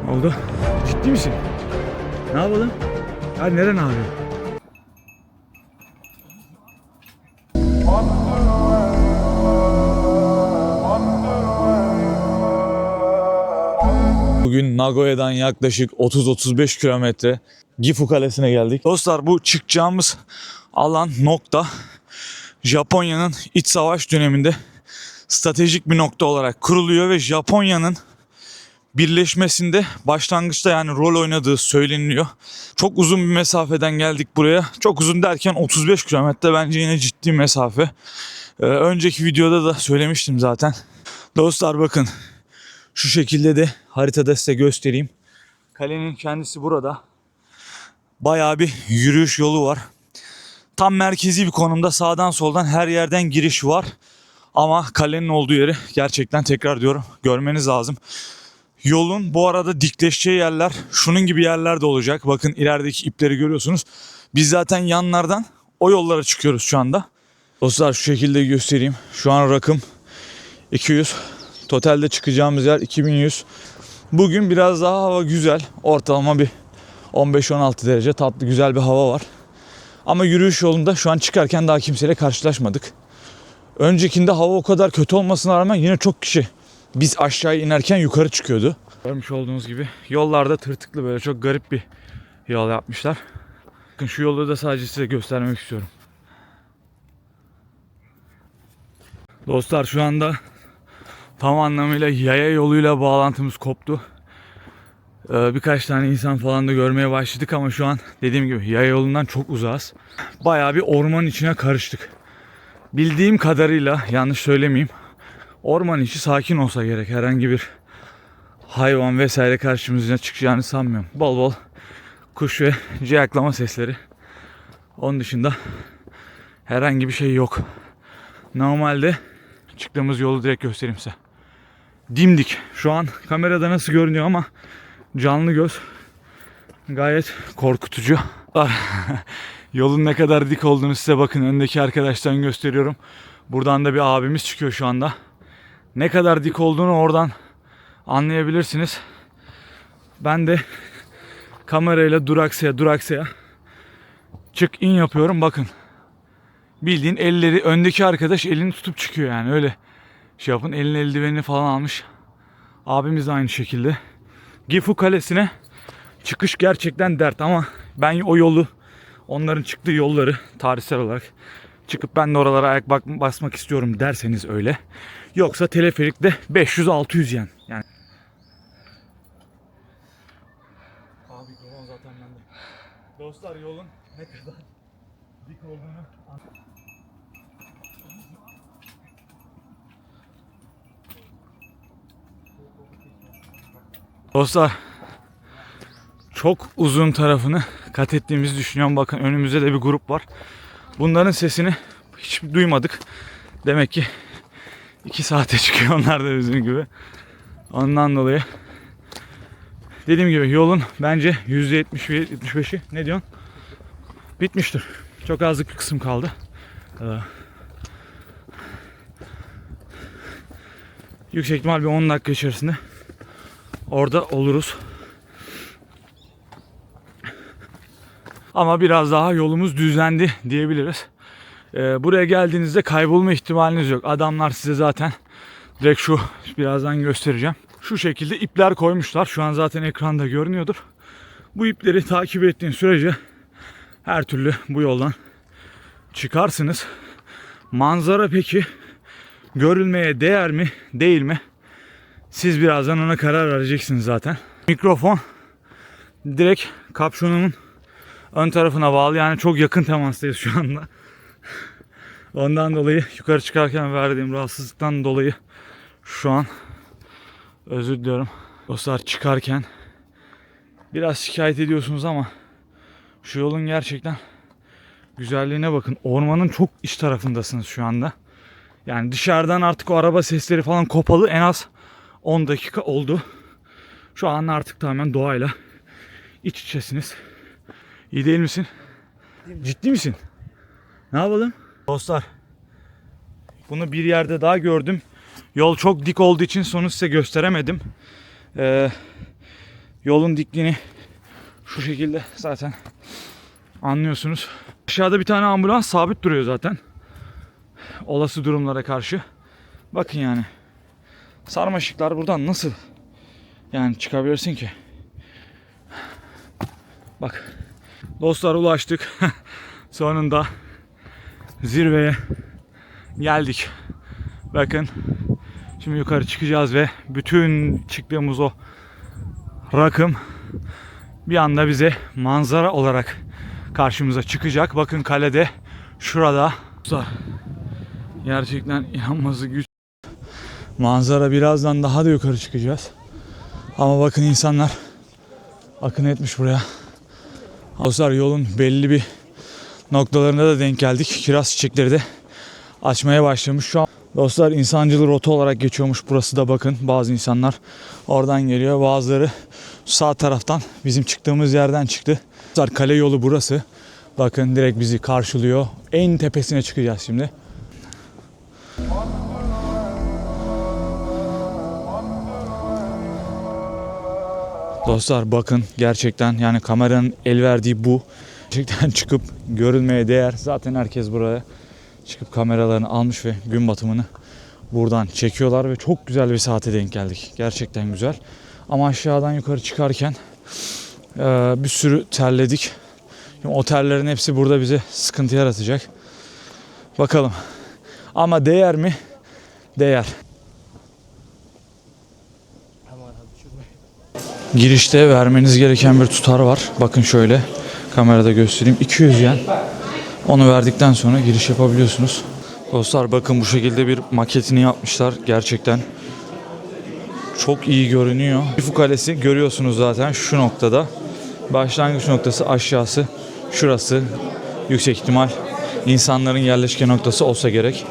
Oldu. Ciddi misin? Ne yapalım? Hadi neren abi? Bugün Nagoya'dan yaklaşık 30-35 kilometre Gifu Kalesi'ne geldik. Dostlar, bu çıkacağımız alan, nokta Japonya'nın iç savaş döneminde stratejik bir nokta olarak kuruluyor ve Japonya'nın birleşmesinde başlangıçta yani rol oynadığı söyleniliyor. Çok uzun bir mesafeden geldik buraya. Çok uzun derken 35 kilometre, bence yine ciddi mesafe. Önceki videoda da söylemiştim zaten. Dostlar bakın, şu şekilde de haritada size göstereyim. Kalenin kendisi burada. Bayağı bir yürüyüş yolu var. Tam merkezi bir konumda, sağdan soldan her yerden giriş var. Ama kalenin olduğu yeri gerçekten, tekrar diyorum, görmeniz lazım. Yolun bu arada dikleşeceği yerler şunun gibi yerler de olacak. Bakın ilerideki ipleri görüyorsunuz. Biz zaten yanlardan o yollara çıkıyoruz şu anda. Dostlar şu şekilde göstereyim. Şu an rakım 200. Totalde çıkacağımız yer 2100. Bugün biraz daha hava güzel. Ortalama bir 15-16 derece, tatlı güzel bir hava var. Ama yürüyüş yolunda şu an çıkarken daha kimseyle karşılaşmadık. Öncekinde hava o kadar kötü olmasına rağmen yine çok kişi biz aşağıya inerken yukarı çıkıyordu. Görmüş olduğunuz gibi yollarda tırtıklı, böyle çok garip bir yol yapmışlar. Bakın şu yolu da sadece size göstermek istiyorum. Dostlar şu anda tam anlamıyla yaya yoluyla bağlantımız koptu. Birkaç tane insan falan da görmeye başladık ama şu an dediğim gibi yaya yolundan çok uzağız. Bayağı bir ormanın içine karıştık. Bildiğim kadarıyla, yanlış söylemeyeyim, orman içi sakin olsa gerek. Herhangi bir hayvan vesaire karşımıza çıkacağını sanmıyorum. Bol bol kuş ve ciyaklama sesleri. Onun dışında herhangi bir şey yok. Normalde çıktığımız yolu direkt göstereyim size. Dimdik. Şu an kamerada nasıl görünüyor ama canlı göz gayet korkutucu. Yolun ne kadar dik olduğunu size bakın. Öndeki arkadaştan gösteriyorum. Buradan da bir abimiz çıkıyor şu anda. Ne kadar dik olduğunu oradan anlayabilirsiniz. Ben de kamerayla duraksaya çık in yapıyorum. Bakın. Bildiğin elleri, öndeki arkadaş elini tutup çıkıyor yani, öyle şey yapın. Elini, eldivenini falan almış. Abimiz de aynı şekilde. Gifu Kalesi'ne çıkış gerçekten dert ama ben o yolu, onların çıktığı yolları tarihsel olarak çıkıp ben de oralara ayak basmak istiyorum derseniz öyle. Yoksa teleferikte 500-600 yen. Yani. Abi drone zaten bende. Dostlar yolun ne kadar dik olduğunu Dostlar çok uzun tarafını kat ettiğimizi düşünüyorum. Bakın önümüzde de bir grup var. Bunların sesini hiç duymadık. Demek ki 2 saate çıkıyor onlar da bizim gibi. Ondan dolayı dediğim gibi yolun bence %70-75'i, ne diyorsun? Bitmiştir. Çok azlık bir kısım kaldı. Yüksek ihtimal bir 10 dakika içerisinde orada oluruz. Ama biraz daha yolumuz düzlendi diyebiliriz. Buraya geldiğinizde kaybolma ihtimaliniz yok. Adamlar size zaten direkt şu, birazdan göstereceğim, şu şekilde ipler koymuşlar. Şu an zaten ekranda görünüyordur. Bu ipleri takip ettiğin sürece her türlü bu yoldan çıkarsınız. Manzara peki görülmeye değer mi değil mi? Siz birazdan ona karar vereceksiniz zaten. Mikrofon direkt kapşonumun ön tarafına bağlı, yani çok yakın temastayız şu anda. Ondan dolayı yukarı çıkarken verdiğim rahatsızlıktan dolayı şu an özür diliyorum. Dostlar çıkarken biraz şikayet ediyorsunuz ama şu yolun gerçekten güzelliğine bakın. Ormanın çok iç tarafındasınız şu anda. Yani dışarıdan artık o araba sesleri falan kopalı, en az 10 dakika oldu. Şu an artık tamamen doğayla iç içesiniz. İyi değil misin? Ciddi misin? Ne yapalım? Dostlar, bunu bir yerde daha gördüm. Yol çok dik olduğu için sonu size gösteremedim. Yolun dikliğini şu şekilde zaten anlıyorsunuz. Aşağıda bir tane ambulans sabit duruyor zaten. Olası durumlara karşı. Bakın yani. Sarmaşıklar buradan nasıl yani çıkabilirsin ki? Bak. Dostlar, ulaştık. Sonunda zirveye geldik. Bakın. Şimdi yukarı çıkacağız ve bütün çıktığımız o rakım bir anda bize manzara olarak karşımıza çıkacak. Bakın kalede şurada. Gerçekten inanması güç. Manzara, birazdan daha da yukarı çıkacağız. Ama bakın insanlar akın etmiş buraya. Dostlar, yolun belli bir noktalarında da denk geldik. Kiraz çiçekleri de açmaya başlamış. Şu an dostlar insancıl rota olarak geçiyormuş burası da, bakın. Bazı insanlar oradan geliyor. Bazıları sağ taraftan bizim çıktığımız yerden çıktı. Dostlar, kale yolu burası. Bakın direkt bizi karşılıyor. En tepesine çıkacağız şimdi. Dostlar bakın, gerçekten yani kameranın el verdiği bu. Gerçekten çıkıp görülmeye değer. Zaten herkes buraya çıkıp kameralarını almış ve gün batımını buradan çekiyorlar ve çok güzel bir saate denk geldik. Gerçekten güzel. Ama aşağıdan yukarı çıkarken bir sürü terledik. Şimdi o terlerin hepsi burada bize sıkıntı yaratacak. Bakalım. Ama değer mi? Değer. Girişte vermeniz gereken bir tutar var. Bakın şöyle kamerada göstereyim. 200 yen. Onu verdikten sonra giriş yapabiliyorsunuz. Dostlar bakın, bu şekilde bir maketini yapmışlar. Gerçekten çok iyi görünüyor. Gifu Kalesi görüyorsunuz zaten şu noktada. Başlangıç noktası, aşağısı şurası. Yüksek ihtimal insanların yerleşke noktası olsa gerek.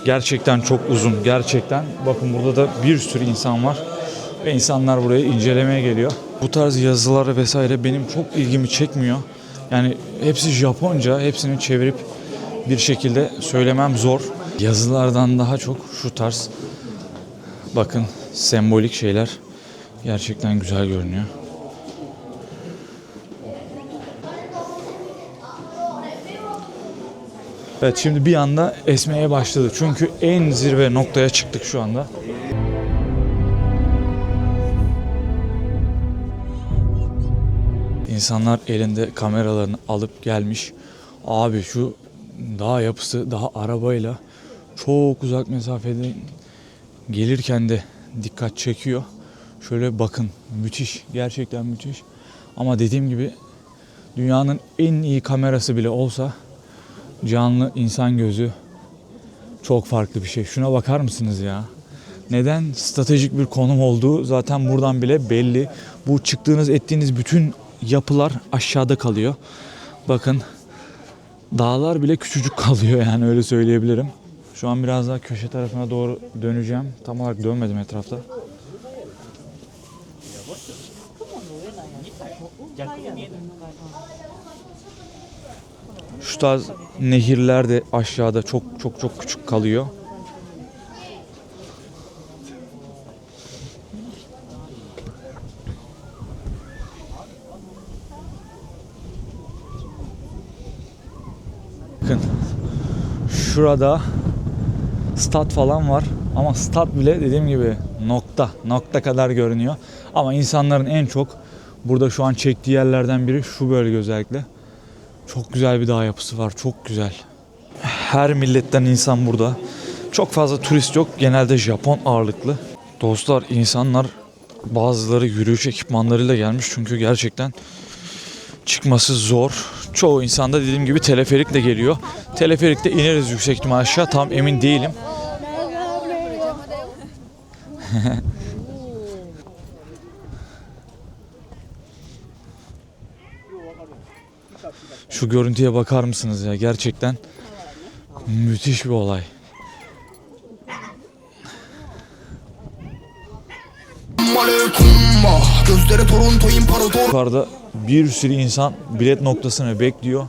Gerçekten çok uzun. Gerçekten bakın, burada da bir sürü insan var. Ve insanlar buraya incelemeye geliyor. Bu tarz yazılar vesaire benim çok ilgimi çekmiyor. Yani hepsi Japonca, hepsini çevirip bir şekilde söylemem zor. Yazılardan daha çok şu tarz, bakın, sembolik şeyler gerçekten güzel görünüyor. Evet, şimdi bir anda esmeye başladı. Çünkü en zirve noktaya çıktık şu anda. İnsanlar elinde kameralarını alıp gelmiş. Abi şu dağ yapısı daha arabayla çok uzak mesafede gelirken de dikkat çekiyor. Şöyle bakın, müthiş, gerçekten müthiş. Ama dediğim gibi dünyanın en iyi kamerası bile olsa canlı insan gözü çok farklı bir şey. Şuna bakar mısınız ya? Neden stratejik bir konum olduğu zaten buradan bile belli. Bu çıktığınız ettiğiniz bütün yapılar aşağıda kalıyor. Bakın, dağlar bile küçücük kalıyor, yani öyle söyleyebilirim. Şu an biraz daha köşe tarafına doğru döneceğim. Tam olarak dönmedim etrafta. Şu tarz nehirler de aşağıda çok çok çok küçük kalıyor. Bakın şurada stat falan var ama stat bile dediğim gibi nokta kadar görünüyor. Ama insanların en çok burada şu an çektiği yerlerden biri şu bölge özellikle. Çok güzel bir dağ yapısı var, çok güzel. Her milletten insan burada. Çok fazla turist yok, genelde Japon ağırlıklı. Dostlar, insanlar bazıları yürüyüş ekipmanlarıyla gelmiş çünkü gerçekten çıkması zor. Çoğu insan da dediğim gibi teleferikle geliyor. Teleferikte ineriz yüksek ihtimal aşağı, tam emin değilim. Şu görüntüye bakar mısınız ya? Gerçekten müthiş bir olay. Yukarıda bir sürü insan bilet noktasını bekliyor.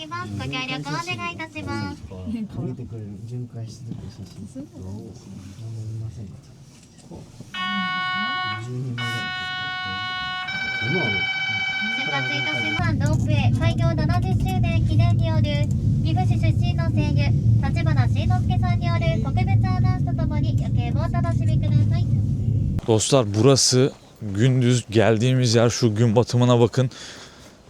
ります。ご協力お願いいたします。かけてくれる巡回してくれる写真どう思いませんか10人前ぐらい出発いたします。ロープウェイ開業70周年記念による岐阜市出身の声優立花慎之介さんによる特別アナウンスとともに夜景をお楽しみください。 Dostlar burası gündüz geldiğimiz yer, şu gün batımına bakın.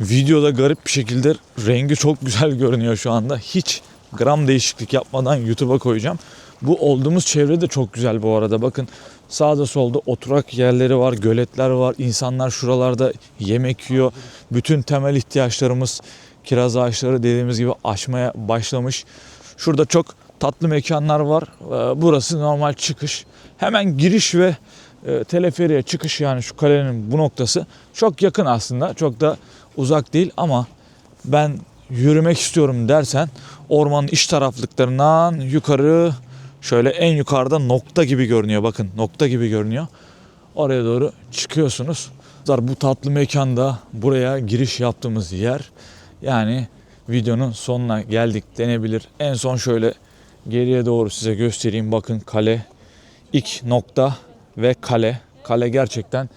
Videoda garip bir şekilde rengi çok güzel görünüyor şu anda. Hiç gram değişiklik yapmadan YouTube'a koyacağım. Bu olduğumuz çevre de çok güzel bu arada. Bakın sağda solda oturak yerleri var, göletler var. İnsanlar şuralarda yemek yiyor. Bütün temel ihtiyaçlarımız, kiraz ağaçları dediğimiz gibi açmaya başlamış. Şurada çok tatlı mekanlar var. Burası normal çıkış. Hemen giriş ve teleferiye çıkış, yani şu kalenin bu noktası çok yakın aslında. Çok da uzak değil ama ben yürümek istiyorum dersen ormanın iç taraflıklarından yukarı, şöyle en yukarıda nokta gibi görünüyor. Bakın nokta gibi görünüyor. Oraya doğru çıkıyorsunuz. Bu tatlı mekanda buraya giriş yaptığımız yer. Yani videonun sonuna geldik denebilir. En son şöyle geriye doğru size göstereyim. Bakın kale, ilk nokta ve kale. Kale gerçekten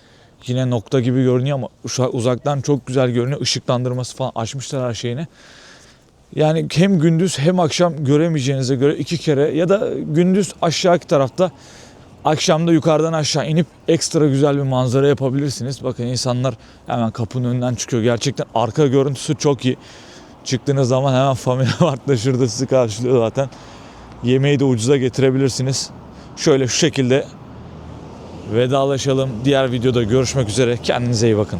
yine nokta gibi görünüyor ama uzaktan çok güzel görünüyor. Işıklandırması falan açmışlar her şeyini. Yani hem gündüz hem akşam göremeyeceğinize göre iki kere ya da gündüz aşağıki tarafta, akşamda yukarıdan aşağı inip ekstra güzel bir manzara yapabilirsiniz. Bakın insanlar hemen kapının önünden çıkıyor. Gerçekten arka görüntüsü çok iyi. Çıktığınız zaman hemen Family Mart'ta şurada sizi karşılıyor zaten. Yemeği de ucuza getirebilirsiniz. Şöyle şu şekilde vedalaşalım. Diğer videoda görüşmek üzere. Kendinize iyi bakın.